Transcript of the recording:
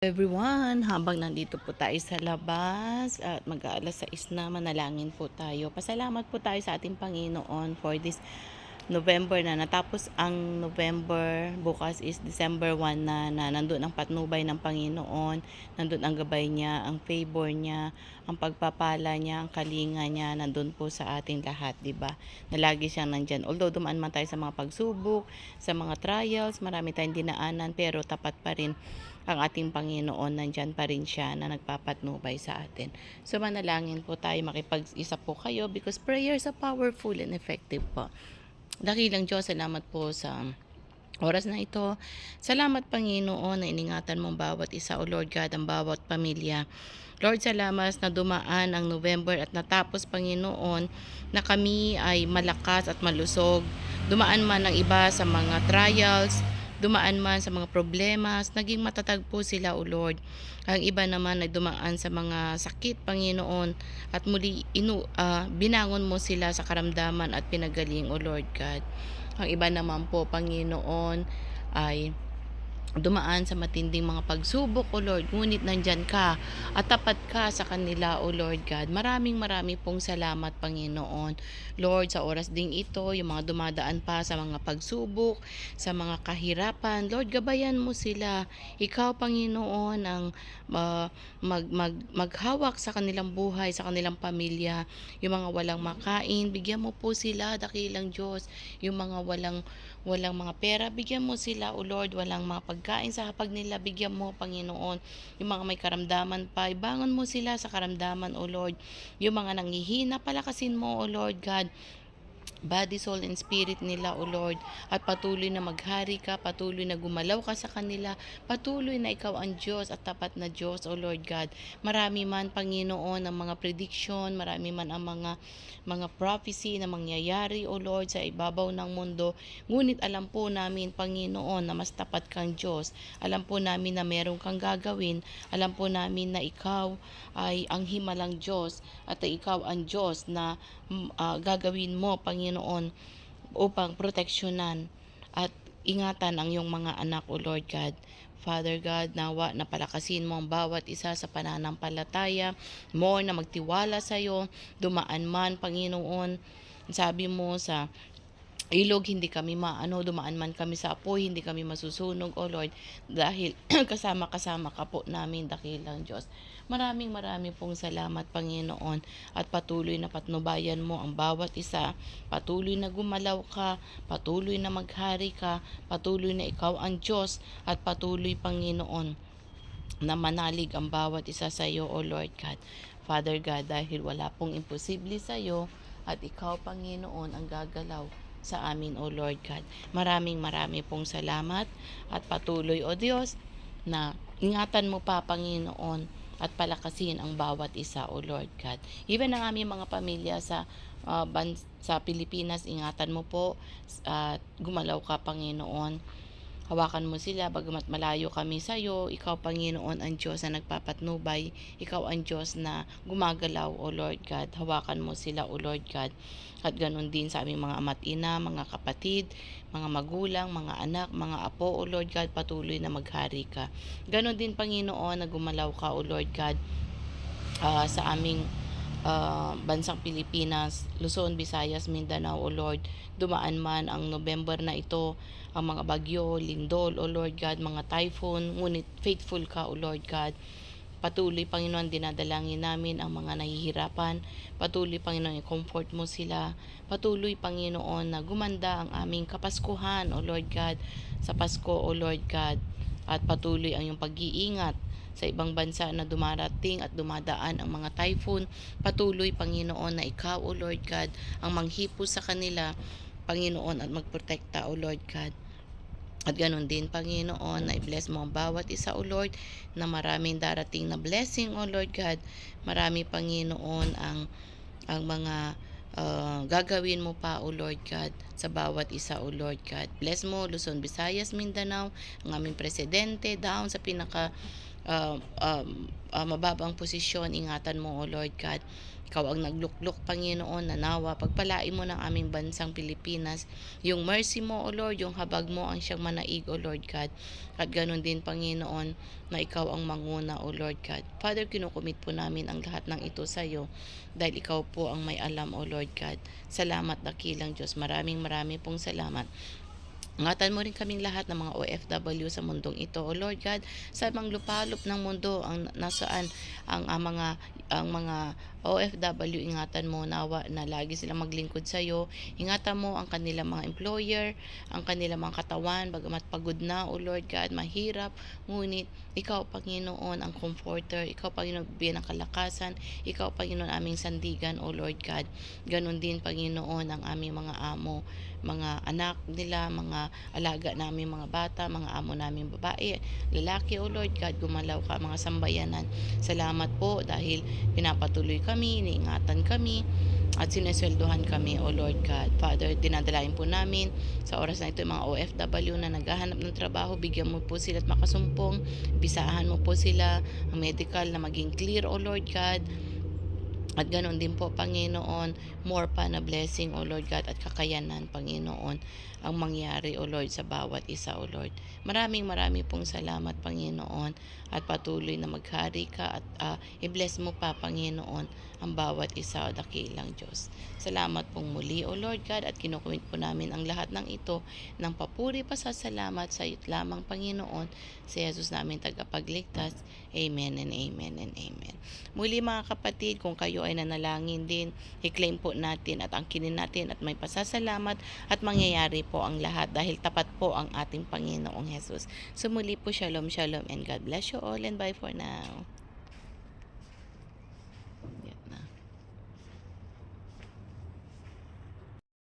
Everyone, habang nandito po tayo sa labas at mag-aalas 6 na, manalangin po tayo. Pasalamat po tayo sa ating Panginoon for this November na. Natapos ang November, bukas is December 1 na nandun ang patnubay ng Panginoon, nandun ang gabay niya, ang favor niya, ang pagpapala niya, ang kalinga niya, nandun po sa ating lahat, di ba? Na lagi siyang nandyan. Although dumaan man tayo sa mga pagsubok, sa mga trials, marami tayong dinaanan, pero tapat pa rin ang ating Panginoon, nandyan pa rin siya na nagpapatnubay sa atin. So manalangin po tayo, makipag-isa po kayo because prayers are powerful and effective po. Dakilang Diyos, salamat po sa oras na ito. Salamat Panginoon na iningatan mong bawat isa, O Lord God, ang bawat pamilya. Lord, salamat na dumaan ang November at natapos, Panginoon, na kami ay malakas at malusog. Dumaan man ang iba sa mga trials, dumaan man sa mga problemas, naging matatag po sila, O Lord. Ang iba naman ay dumaan sa mga sakit, Panginoon, at muli binangon mo sila sa karamdaman at pinagaling, O Lord God. Ang iba naman po, Panginoon, ay dumaan sa matinding mga pagsubok, O Lord, ngunit nandyan ka at tapat ka sa kanila, O Lord God. Maraming pong salamat, Panginoon. Lord, sa oras ding ito, yung mga dumadaan pa sa mga pagsubok, sa mga kahirapan, Lord, gabayan mo sila. Ikaw, Panginoon, ang maghawak sa kanilang buhay, sa kanilang pamilya. Yung mga walang makain, bigyan mo po sila, dakilang Diyos. Yung mga walang mga pera, bigyan mo sila, O Lord. Walang mga pagkain sa hapag nila, bigyan mo, Panginoon. Yung mga may karamdaman pa, ibangon mo sila sa karamdaman, O Lord. Yung mga nanghihina, palakasin mo, O Lord God, body, soul, and spirit nila, O Lord. At patuloy na maghari ka, patuloy na gumalaw ka sa kanila, patuloy na ikaw ang Diyos at tapat na Diyos, O Lord God. Marami man, Panginoon, ang mga prediction, marami man ang mga prophecy na mangyayari, O Lord, sa ibabaw ng mundo. Ngunit alam po namin, Panginoon, na mas tapat kang Diyos. Alam po namin na meron kang gagawin. Alam po namin na ikaw ay ang himalang Diyos at ikaw ang Diyos na gagawin mo, Panginoon, upang proteksyonan at ingatan ang iyong mga anak, O Lord God. Father God, nawa na palakasin mo ang bawat isa sa pananampalataya, more na magtiwala sa iyo, dumaan man, Panginoon. Sabi mo sa ilog, hindi kami dumaan man kami sa apoy, hindi kami masusunog, O Lord, dahil kasama-kasama ka po namin, dakilang Diyos. Maraming pong salamat, Panginoon, at patuloy na patnubayan mo ang bawat isa, patuloy na gumalaw ka, patuloy na maghari ka, patuloy na ikaw ang Diyos, at patuloy, Panginoon, na manalig ang bawat isa sa iyo, O Lord God. Father God, dahil wala pong imposible sa iyo, at ikaw, Panginoon, ang gagalaw sa amin, O Lord God. Maraming pong salamat at patuloy, O Diyos, na ingatan mo pa, Panginoon, at palakasin ang bawat isa, O Lord God. Even ang aming mga pamilya sa Pilipinas, ingatan mo po at gumalaw ka, Panginoon. Hawakan mo sila, bagamat malayo kami sa iyo, ikaw, Panginoon, ang Diyos na nagpapatnubay, ikaw ang Diyos na gumagalaw, O Lord God. Hawakan mo sila, O Lord God. At ganun din sa aming mga ama't ina, mga kapatid, mga magulang, mga anak, mga apo, O Lord God, patuloy na maghari ka. Ganun din, Panginoon, na gumalaw ka, O Lord God, sa aming bansang Pilipinas, Luzon, Visayas, Mindanao, O Lord. Dumaan man ang November na ito, ang mga bagyo, lindol, O Lord God, mga typhoon, ngunit faithful ka, O Lord God. Patuloy, Panginoon, dinadalangin namin ang mga nahihirapan. Patuloy, Panginoon, i-comfort mo sila. Patuloy, Panginoon, na gumanda ang aming kapaskuhan, O Lord God, sa Pasko, O Lord God. At patuloy ang iyong pag-iingat sa ibang bansa na dumarating at dumadaan ang mga typhoon. Patuloy, Panginoon, na ikaw, O Lord God, ang manghipo sa kanila, Panginoon, at magprotekta, O Lord God. At ganun din, Panginoon, na i-bless mo ang bawat isa, O Lord, na maraming darating na blessing, O Lord God. Marami, Panginoon, ang mga gagawin mo pa, O Lord God, sa bawat isa, O Lord God. Bless mo Luzon, Visayas, Mindanao, ang aming presidente, down sa pinaka mababang posisyon, ingatan mo, O Lord God. Ikaw ang nagluklok, Panginoon, na nawa pagpalain mo ng aming bansang Pilipinas. Yung mercy mo, O Lord, yung habag mo ang siyang manaig, O Lord God. At ganun din, Panginoon, na ikaw ang manguna, O Lord God. Father, kinukumit po namin ang lahat ng ito sa iyo dahil ikaw po ang may alam, O Lord God. Salamat, dakilang Diyos. Maraming pong salamat. Ingatan mo rin kaming lahat ng mga OFW sa mundong ito, O Lord God, sa mga lupalop ng mundo ang nasaan ang mga OFW, ingatan mo nawa na lagi silang maglingkod sa iyo. Ingatan mo ang kanilang mga employer, ang kanilang mga katawan, bagamat pagod na, O Lord God, mahirap, ngunit ikaw, Panginoon, ang comforter, ikaw, Panginoon, bigyan ng kalakasan, ikaw, Panginoon, aming sandigan, O Lord God. Ganon din, Panginoon, ang aming mga amo, mga anak nila, mga alaga namin mga bata, mga amo namin babae, lalaki, O Lord God, gumalaw ka mga sambayanan. Salamat po dahil pinapatuloy kami, iniingatan kami, at sinesweldohan kami, O Lord God. Father, dinadalain po namin sa oras na ito yung mga OFW na naghahanap ng trabaho, bigyan mo po sila at makasumpong, bisahan mo po sila, ang medical na maging clear, O Lord God. At ganoon din po, Panginoon, more pa na blessing, O Lord God, at kakayanan, Panginoon, ang mangyari, O Lord, sa bawat isa, O Lord. Maraming pong salamat, Panginoon, at patuloy na maghari ka at i-bless mo pa, Panginoon, ang bawat isa, dakilang Diyos. Salamat pong muli, O Lord God, at kinukumit po namin ang lahat ng ito ng papuri, pasasalamat sa iyo lamang, Panginoon, sa Jesus namin tagapagligtas. Amen and amen and amen. Muli, mga kapatid, kung kayo ay nanalangin din, i-claim po natin at angkinin natin at may pasasalamat at mangyayari po ang lahat dahil tapat po ang ating Panginoong Jesus. So muli po, shalom, shalom, and God bless you all, and bye for now.